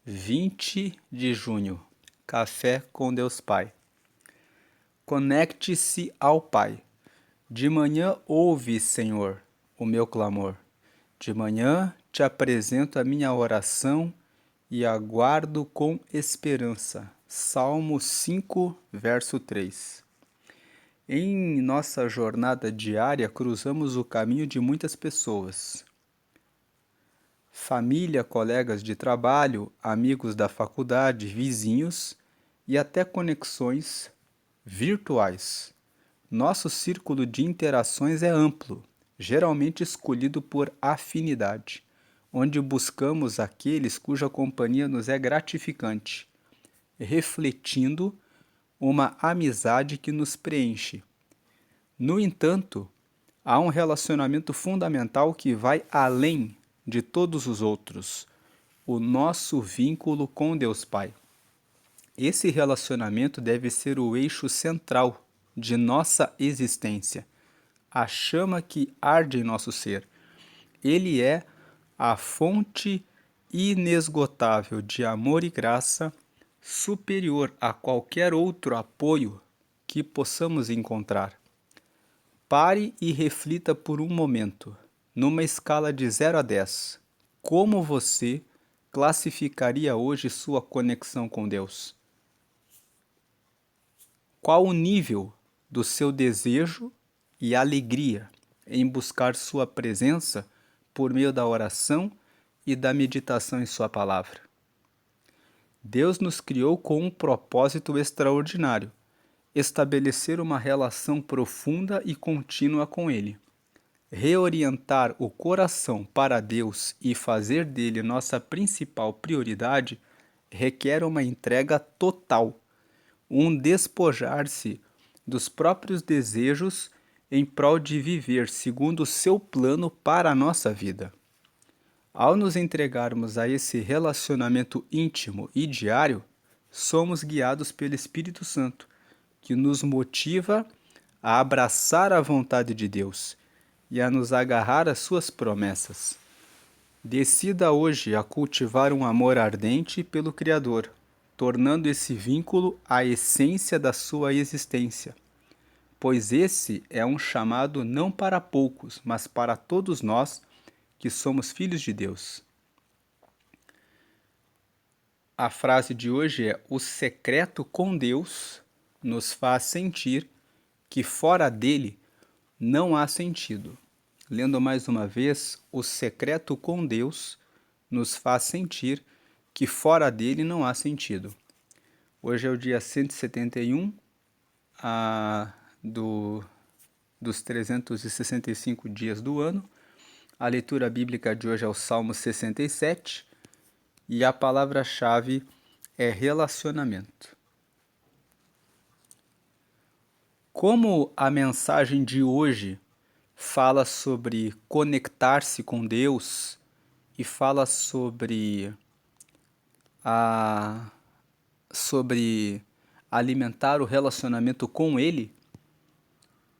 20 de junho, Café com Deus Pai. Conecte-se ao Pai. De manhã ouve, Senhor, o meu clamor. De manhã te apresento a minha oração e aguardo com esperança. Salmo 5, verso 3. Em nossa jornada diária, cruzamos o caminho de muitas pessoas. Família, colegas de trabalho, amigos da faculdade, vizinhos e até conexões virtuais. Nosso círculo de interações é amplo, geralmente escolhido por afinidade, onde buscamos aqueles cuja companhia nos é gratificante, refletindo uma amizade que nos preenche. No entanto, há um relacionamento fundamental que vai além de todos os outros, o nosso vínculo com Deus Pai. Esse relacionamento deve ser o eixo central de nossa existência, a chama que arde em nosso ser. Ele é a fonte inesgotável de amor e graça, superior a qualquer outro apoio que possamos encontrar. Pare e reflita por um momento, numa escala de 0 a 10, como você classificaria hoje sua conexão com Deus? Qual o nível do seu desejo e alegria em buscar sua presença por meio da oração e da meditação em sua palavra? Deus nos criou com um propósito extraordinário: estabelecer uma relação profunda e contínua com Ele. Reorientar o coração para Deus e fazer dele nossa principal prioridade requer uma entrega total, um despojar-se dos próprios desejos em prol de viver segundo o seu plano para a nossa vida. Ao nos entregarmos a esse relacionamento íntimo e diário, somos guiados pelo Espírito Santo, que nos motiva a abraçar a vontade de Deus e a nos agarrar às suas promessas. Decida hoje a cultivar um amor ardente pelo Criador, tornando esse vínculo a essência da sua existência, pois esse é um chamado não para poucos, mas para todos nós que somos filhos de Deus. A frase de hoje é: o secreto com Deus nos faz sentir que fora dele não há sentido. Lendo mais uma vez, o secreto com Deus nos faz sentir que fora dele não há sentido. Hoje é o dia 171 dos 365 dias do ano. A leitura bíblica de hoje é o Salmo 67 e a palavra-chave é relacionamento. Como a mensagem de hoje fala sobre conectar-se com Deus e fala sobre alimentar o relacionamento com Ele,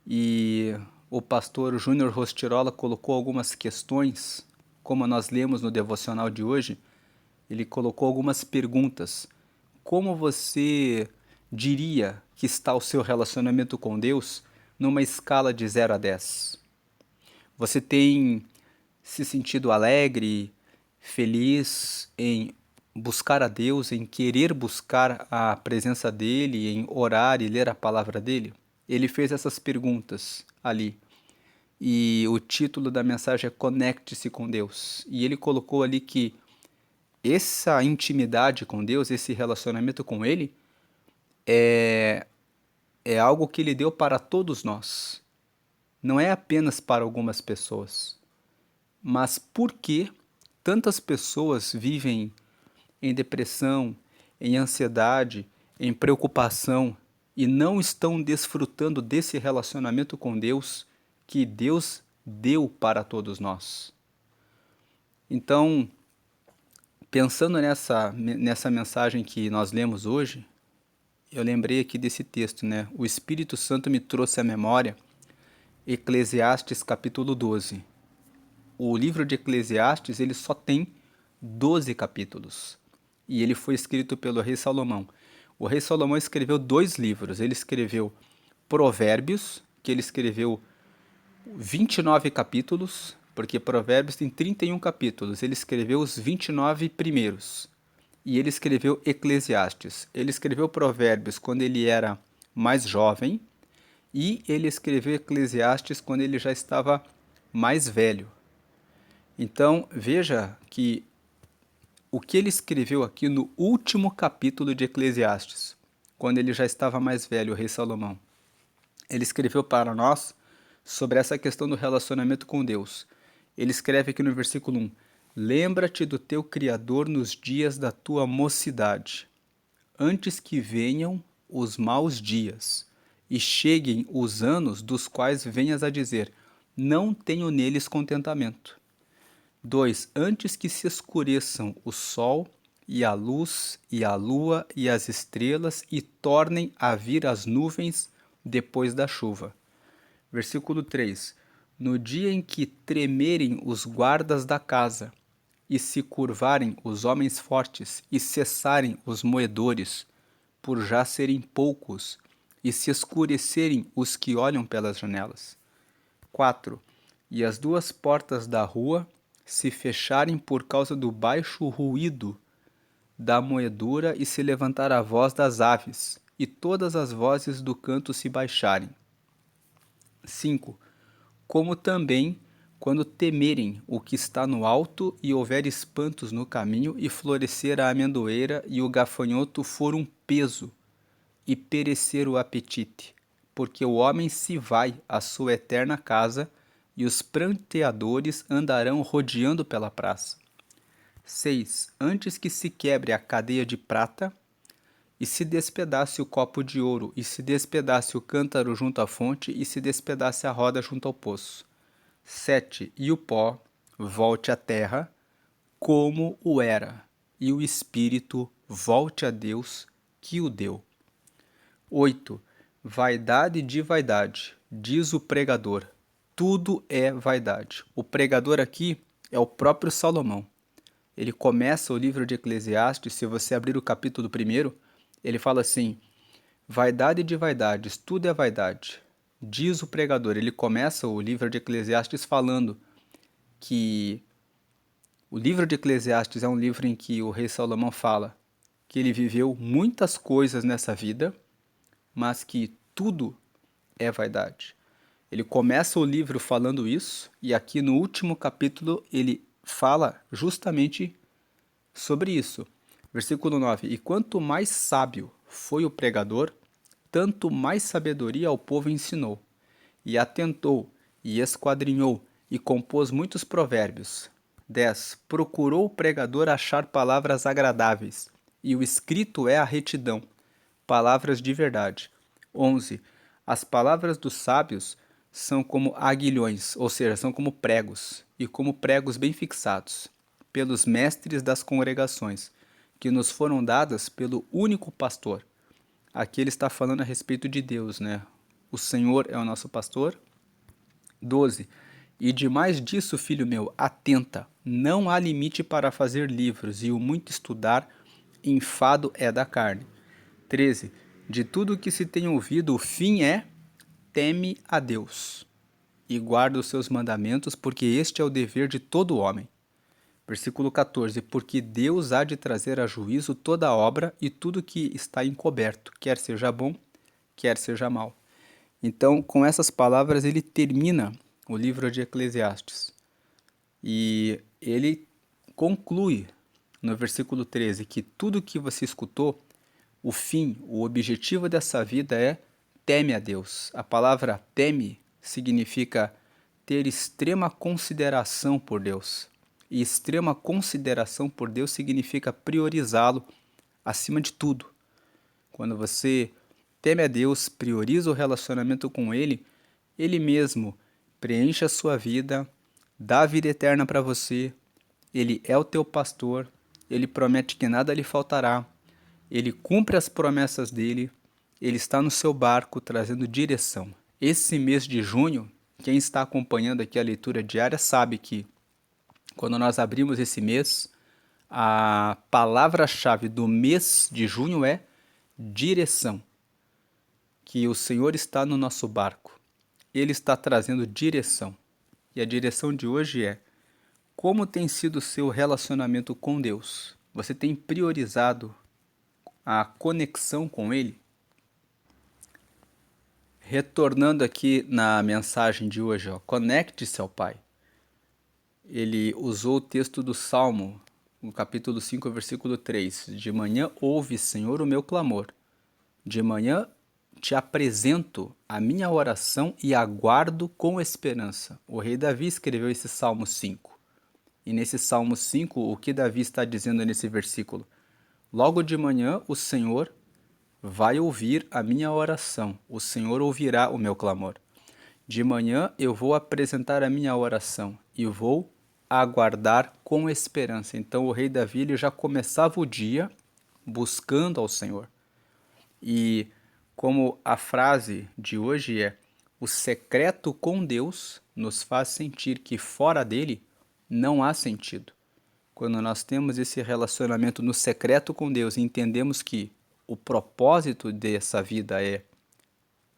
e o pastor Júnior Rostirola colocou algumas questões, como nós lemos no devocional de hoje, ele colocou algumas perguntas. Como você diria que está o seu relacionamento com Deus numa escala de 0 a 10? Você tem se sentido alegre, feliz em buscar a Deus, em querer buscar a presença dEle, em orar e ler a palavra dEle? Ele fez essas perguntas ali. E o título da mensagem é Conecte-se com Deus. E ele colocou ali que essa intimidade com Deus, esse relacionamento com Ele, é algo que Ele deu para todos nós. Não é apenas para algumas pessoas. Mas por que tantas pessoas vivem em depressão, em ansiedade, em preocupação e não estão desfrutando desse relacionamento com Deus que Deus deu para todos nós? Então, pensando nessa mensagem que nós lemos hoje, eu lembrei aqui desse texto, né? O Espírito Santo me trouxe à memória Eclesiastes capítulo 12. O livro de Eclesiastes, ele só tem 12 capítulos. e ele foi escrito pelo rei Salomão. O rei Salomão escreveu 2 livros. Ele escreveu Provérbios, que ele escreveu 29 capítulos, porque Provérbios tem 31 capítulos. Ele escreveu os 29 primeiros. E ele escreveu Eclesiastes. Ele escreveu Provérbios quando ele era mais jovem, e ele escreveu Eclesiastes quando ele já estava mais velho. Então, veja que o que ele escreveu aqui no último capítulo de Eclesiastes, quando ele já estava mais velho, o rei Salomão, ele escreveu para nós sobre essa questão do relacionamento com Deus. Ele escreve aqui no versículo 1: Lembra-te do teu Criador nos dias da tua mocidade, antes que venham os maus dias, e cheguem os anos dos quais venhas a dizer: não tenho neles contentamento. 2. Antes que se escureçam o sol e a luz e a lua e as estrelas e tornem a vir as nuvens depois da chuva. Versículo 3. No dia em que tremerem os guardas da casa, e se curvarem os homens fortes, e cessarem os moedores, por já serem poucos, e se escurecerem os que olham pelas janelas. 4. E as 2 portas da rua se fecharem por causa do baixo ruído da moedura, e se levantar a voz das aves, e todas as vozes do canto se baixarem. 5. Como também quando temerem o que está no alto, e houver espantos no caminho, e florescer a amendoeira, e o gafanhoto for um peso, e perecer o apetite, porque o homem se vai à sua eterna casa, e os pranteadores andarão rodeando pela praça. 6. Antes que se quebre a cadeia de prata, e se despedace o copo de ouro, e se despedace o cântaro junto à fonte, e se despedace a roda junto ao poço. 7. E o pó volte à terra, como o era, e o espírito volte a Deus que o deu. 8. Vaidade de vaidade, diz o pregador, tudo é vaidade. O pregador aqui é o próprio Salomão. Ele começa o livro de Eclesiastes, se você abrir o capítulo 1, ele fala assim: vaidade de vaidades, tudo é vaidade, diz o pregador. Ele começa o livro de Eclesiastes falando que o livro de Eclesiastes é um livro em que o rei Salomão fala que ele viveu muitas coisas nessa vida, mas que tudo é vaidade. Ele começa o livro falando isso, e aqui no último capítulo ele fala justamente sobre isso. Versículo 9: E quanto mais sábio foi o pregador, tanto mais sabedoria ao povo ensinou. E atentou, e esquadrinhou, e compôs muitos provérbios. 10. Procurou o pregador achar palavras agradáveis, e o escrito é a retidão, palavras de verdade. 11. As palavras dos sábios são como aguilhões, ou seja, são como pregos, e como pregos bem fixados, pelos mestres das congregações, que nos foram dadas pelo único pastor. Aqui ele está falando a respeito de Deus, né? O Senhor é o nosso pastor. 12. E demais disso, filho meu, atenta, não há limite para fazer livros, e o muito estudar, enfado é da carne. 13. De tudo o que se tem ouvido, o fim é: teme a Deus, e guarda os seus mandamentos, porque este é o dever de todo homem. Versículo 14. Porque Deus há de trazer a juízo toda a obra e tudo que está encoberto, quer seja bom, quer seja mal. Então, com essas palavras, ele termina o livro de Eclesiastes. E ele conclui no versículo 13 que tudo que você escutou, o fim, o objetivo dessa vida é: teme a Deus. A palavra teme significa ter extrema consideração por Deus. E extrema consideração por Deus significa priorizá-lo acima de tudo. Quando você teme a Deus, prioriza o relacionamento com Ele, Ele mesmo preenche a sua vida, dá a vida eterna para você, Ele é o teu pastor, Ele promete que nada lhe faltará, Ele cumpre as promessas dele, Ele está no seu barco trazendo direção. Esse mês de junho, quem está acompanhando aqui a leitura diária sabe que quando nós abrimos esse mês, A palavra-chave do mês de junho é direção. Que o Senhor está no nosso barco. Ele está trazendo direção. E a direção de hoje é: como tem sido o seu relacionamento com Deus? Você tem priorizado a conexão com Ele? Retornando aqui na mensagem de hoje, conecte-se ao Pai. Ele usou o texto do Salmo, no capítulo 5, versículo 3. De manhã ouve, Senhor, o meu clamor. De manhã te apresento a minha oração e aguardo com esperança. O rei Davi escreveu esse Salmo 5. E nesse Salmo 5, o que Davi está dizendo nesse versículo? Logo de manhã, o Senhor vai ouvir a minha oração. O Senhor ouvirá o meu clamor. De manhã eu vou apresentar a minha oração e vou aguardar com esperança. Então o rei Davi ele já começava o dia buscando ao Senhor. E como a frase de hoje é: o secreto com Deus nos faz sentir que fora dele não há sentido. Quando nós temos esse relacionamento no secreto com Deus e entendemos que o propósito dessa vida é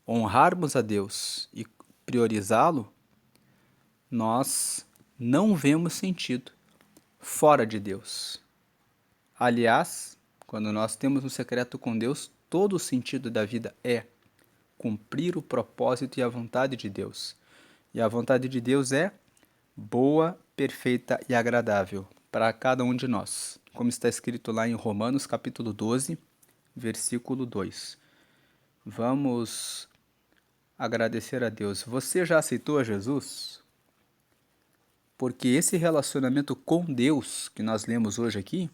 honrarmos a Deus e priorizá-lo, nós não vemos sentido fora de Deus. Aliás, quando nós temos um secreto com Deus, todo o sentido da vida é cumprir o propósito e a vontade de Deus. E a vontade de Deus é boa, perfeita e agradável para cada um de nós, como está escrito lá em Romanos capítulo 12, versículo 2. Vamos agradecer a Deus. Você já aceitou a Jesus? Porque esse relacionamento com Deus que nós lemos hoje aqui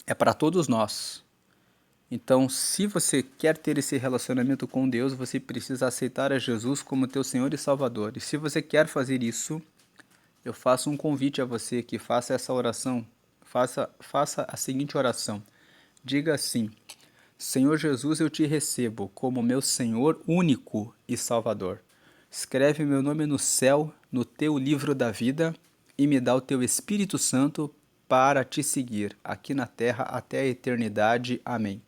é para todos nós. Então, se você quer ter esse relacionamento com Deus, você precisa aceitar a Jesus como teu Senhor e Salvador. E se você quer fazer isso, eu faço um convite a você que faça essa oração. Faça a seguinte oração. Diga assim: Senhor Jesus, eu te recebo como meu Senhor único e Salvador. Escreve meu nome no céu, no teu livro da vida, e me dá o teu Espírito Santo para te seguir, aqui na terra até a eternidade. Amém.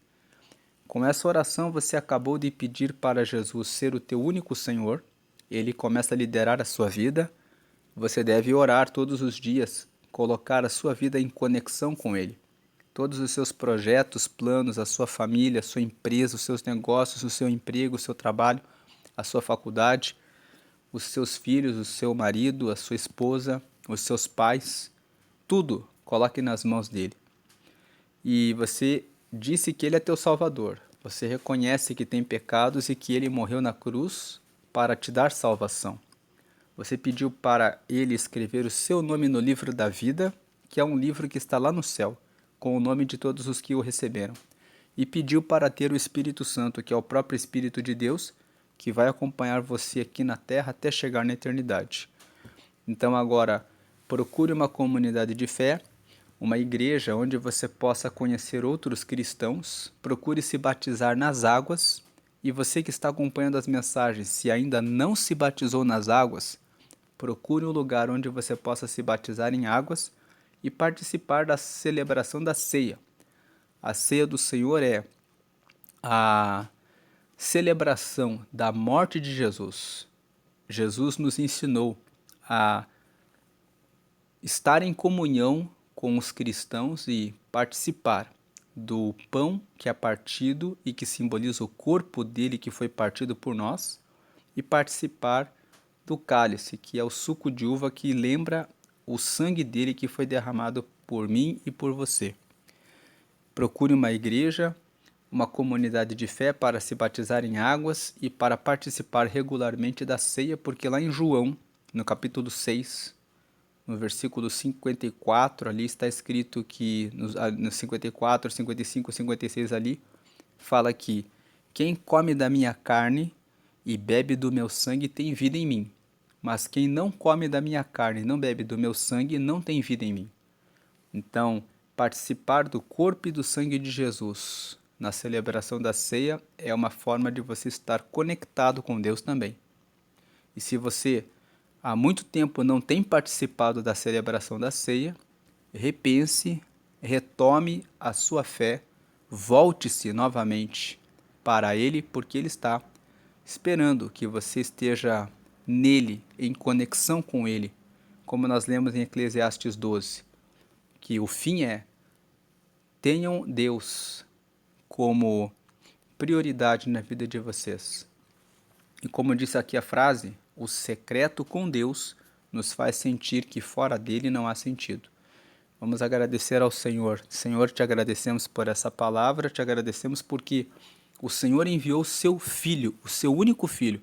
Com essa oração você acabou de pedir para Jesus ser o teu único Senhor. Ele começa a liderar a sua vida. Você deve orar todos os dias, colocar a sua vida em conexão com Ele. Todos os seus projetos, planos, a sua família, a sua empresa, os seus negócios, o seu emprego, o seu trabalho, a sua faculdade, os seus filhos, o seu marido, a sua esposa, os seus pais, tudo coloque nas mãos dele. E você disse que ele é teu Salvador. Você reconhece que tem pecados e que ele morreu na cruz para te dar salvação. Você pediu para ele escrever o seu nome no livro da vida, que é um livro que está lá no céu, com o nome de todos os que o receberam. E pediu para ter o Espírito Santo, que é o próprio Espírito de Deus, que vai acompanhar você aqui na terra até chegar na eternidade. Então agora, procure uma comunidade de fé, uma igreja onde você possa conhecer outros cristãos, procure se batizar nas águas, e você que está acompanhando as mensagens, se ainda não se batizou nas águas, procure um lugar onde você possa se batizar em águas e participar da celebração da ceia. A ceia do Senhor é a celebração da morte de Jesus. Jesus nos ensinou a estar em comunhão com os cristãos e participar do pão que é partido e que simboliza o corpo dele que foi partido por nós, e participar do cálice, que é o suco de uva que lembra o sangue dele que foi derramado por mim e por você. Procure uma igreja, uma comunidade de fé para se batizar em águas e para participar regularmente da ceia, porque lá em João, no capítulo 6, no versículo 54, ali está escrito que, no 54, 55, 56 ali, fala que quem come da minha carne e bebe do meu sangue tem vida em mim, mas quem não come da minha carne e não bebe do meu sangue não tem vida em mim. Então, participar do corpo e do sangue de Jesus na celebração da ceia é uma forma de você estar conectado com Deus também. E se você há muito tempo não tem participado da celebração da ceia, repense retome a sua fé, volte-se novamente para Ele, porque Ele está esperando que você esteja nele, em conexão com Ele, como nós lemos em Eclesiastes 12, que o fim é: tenham Deus como prioridade na vida de vocês. E como disse aqui a frase, o secreto com Deus nos faz sentir que fora dele não há sentido. Vamos agradecer ao Senhor. Senhor, te agradecemos por essa palavra, te agradecemos porque o Senhor enviou o seu Filho, o seu único Filho,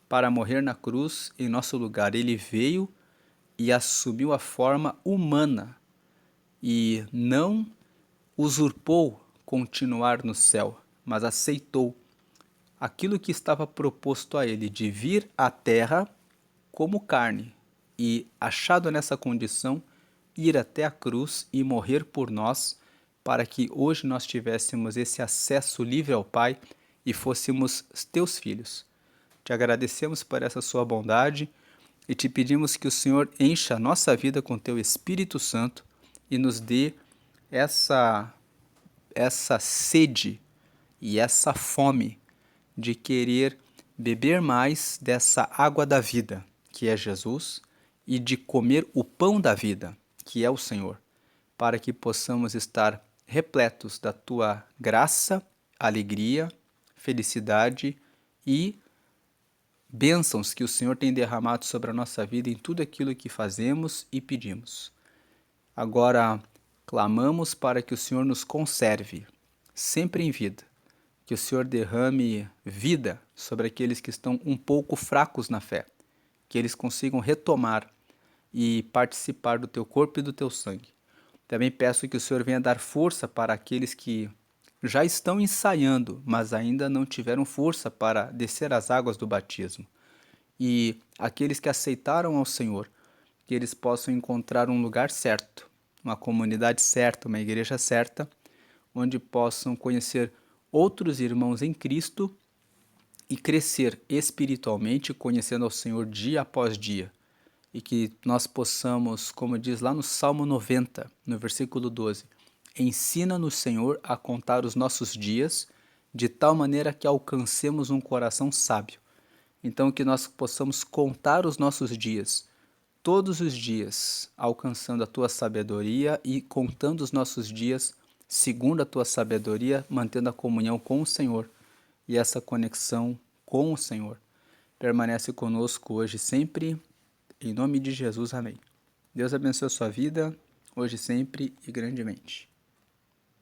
para morrer na cruz em nosso lugar. Ele veio e assumiu a forma humana e não usurpou continuar no céu, mas aceitou aquilo que estava proposto a ele de vir à terra como carne e, achado nessa condição, ir até a cruz e morrer por nós, para que hoje nós tivéssemos esse acesso livre ao Pai e fôssemos teus filhos. Te agradecemos por essa sua bondade e te pedimos que o Senhor encha a nossa vida com teu Espírito Santo e nos dê essa sede e essa fome de querer beber mais dessa água da vida, que é Jesus, e de comer o pão da vida, que é o Senhor, para que possamos estar repletos da tua graça, alegria, felicidade e bênçãos que o Senhor tem derramado sobre a nossa vida em tudo aquilo que fazemos e pedimos. Agora, clamamos para que o Senhor nos conserve, sempre em vida, que o Senhor derrame vida sobre aqueles que estão um pouco fracos na fé, que eles consigam retomar e participar do teu corpo e do teu sangue. Também peço que o Senhor venha dar força para aqueles que já estão ensaiando, mas ainda não tiveram força para descer as águas do batismo. E aqueles que aceitaram ao Senhor, que eles possam encontrar um lugar certo, uma comunidade certa, uma igreja certa, onde possam conhecer outros irmãos em Cristo e crescer espiritualmente, conhecendo ao Senhor dia após dia. E que nós possamos, como diz lá no Salmo 90, no versículo 12, ensina-nos, Senhor, a contar os nossos dias, de tal maneira que alcancemos um coração sábio. Então que nós possamos contar os nossos dias, todos os dias, alcançando a tua sabedoria e contando os nossos dias segundo a tua sabedoria, mantendo a comunhão com o Senhor e essa conexão com o Senhor. Permanece conosco hoje e sempre, em nome de Jesus, amém. Deus abençoe a sua vida, hoje, sempre e grandemente.